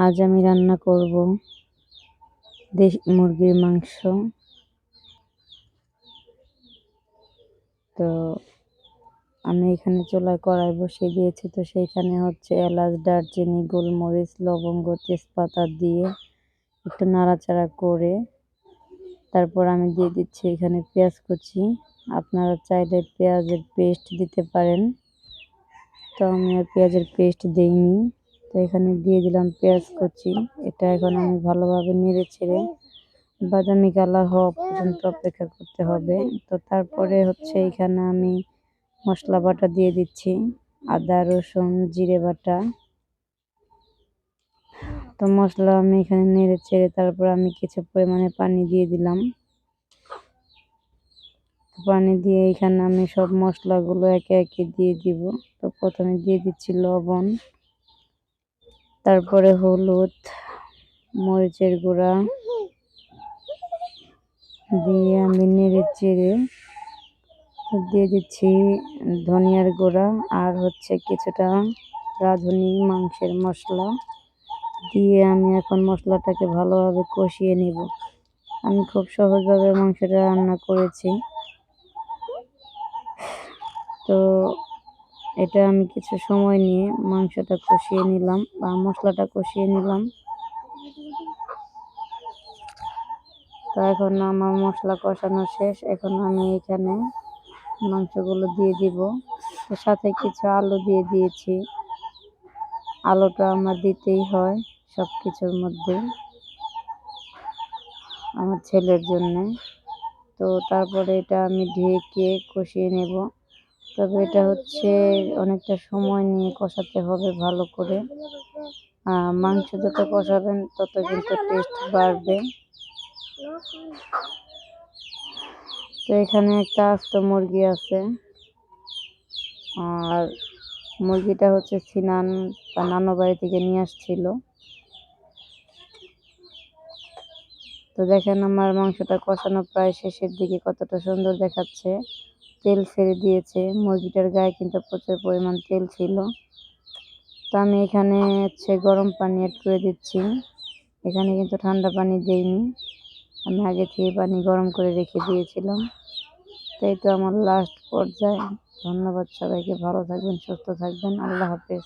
আজ আমি রান্না করব দেশি মুরগির মাংস। তো আমি এখানে চুলায় কড়াই বসিয়ে দিয়েছি। তো সেইখানে হচ্ছে এলাচ, দারচিনি, গোলমরিচ, লবঙ্গ, তেজপাতা দিয়ে একটু নাড়াচাড়া করে তারপর আমি দিয়ে দিচ্ছি এখানে পেঁয়াজ কুচি। আপনারা চাইলে পেঁয়াজের পেস্ট দিতে পারেন, তো আমি আর পেঁয়াজের পেস্ট দিইনি। তো এখানে দিয়ে দিলাম পেঁয়াজ কুচি। এটা এখন আমি ভালোভাবে নেড়ে ছেড়ে বাদামি কালার হওয়া পর্যন্ত অপেক্ষা করতে হবে। তো তারপরে হচ্ছে এখানে আমি মশলা বাটা দিয়ে দিচ্ছি, আদা, রসুন, জিরে বাটা। তো মশলা আমি এখানে নেড়ে ছেড়ে তারপর আমি কিছু পরিমাণে পানি দিয়ে দিলাম। পানি দিয়ে এখানে আমি সব মশলাগুলো একে একে দিয়ে দিব। তো প্রথমে দিয়ে দিচ্ছি লবণ, তারপরে হলুদ, মরিচের গুঁড়া দিয়ে আমি নেড়ে চেড়ে দিয়ে দিচ্ছি ধনিয়ার গুঁড়া আর হচ্ছে কিছুটা রাঁধুনি মাংসের মশলা দিয়ে আমি এখন মশলাটাকে ভালোভাবে কষিয়ে নিব। আমি খুব সহজভাবে মাংসটা রান্না করেছি। তো এটা আমি কিছু সময় নিয়ে মাংসটা কষিয়ে নিলাম বা মশলাটা কষিয়ে নিলাম। তো এখন আমার মশলা কষানো শেষ। এখন আমি এখানে মাংসগুলো দিয়ে দিব। তো সাথে কিছু আলু দিয়ে দিয়েছি। আলুটা আমার দিতেই হয় সব কিছুর মধ্যে আমার ছেলের জন্যে। তো তারপরে এটা আমি ঢেকে কষিয়ে নেব। তবে এটা হচ্ছে অনেকটা সময় নিয়ে কষাতে হবে ভালো করে। মাংস যত কষাবেন তত কিন্তু টেস্ট বাড়বে। তো এখানে একটা আস্ত মুরগি আছে, আর মুরগিটা হচ্ছে সিনান তার নানু বাড়ি থেকে নিয়ে আসছিল। তো দেখেন আমার মাংসটা কষানো প্রায় শেষের দিকে, কতটা সুন্দর দেখাচ্ছে। তেল ছেড়ে দিয়েছে, মুরগিটার গায়ে কিন্তু প্রচুর পরিমাণ তেল ছিল। তো আমি এখানে হচ্ছে গরম পানি অ্যাড করে দিচ্ছি। এখানে কিন্তু ঠান্ডা পানি দেইনি, আমি আগে থেকে পানি গরম করে রেখে দিয়েছিলাম। তো এই তো আমার লাস্ট পর্যায়ে। ধন্যবাদ সবাইকে, ভালো থাকবেন, সুস্থ থাকবেন, আল্লাহ হাফেজ।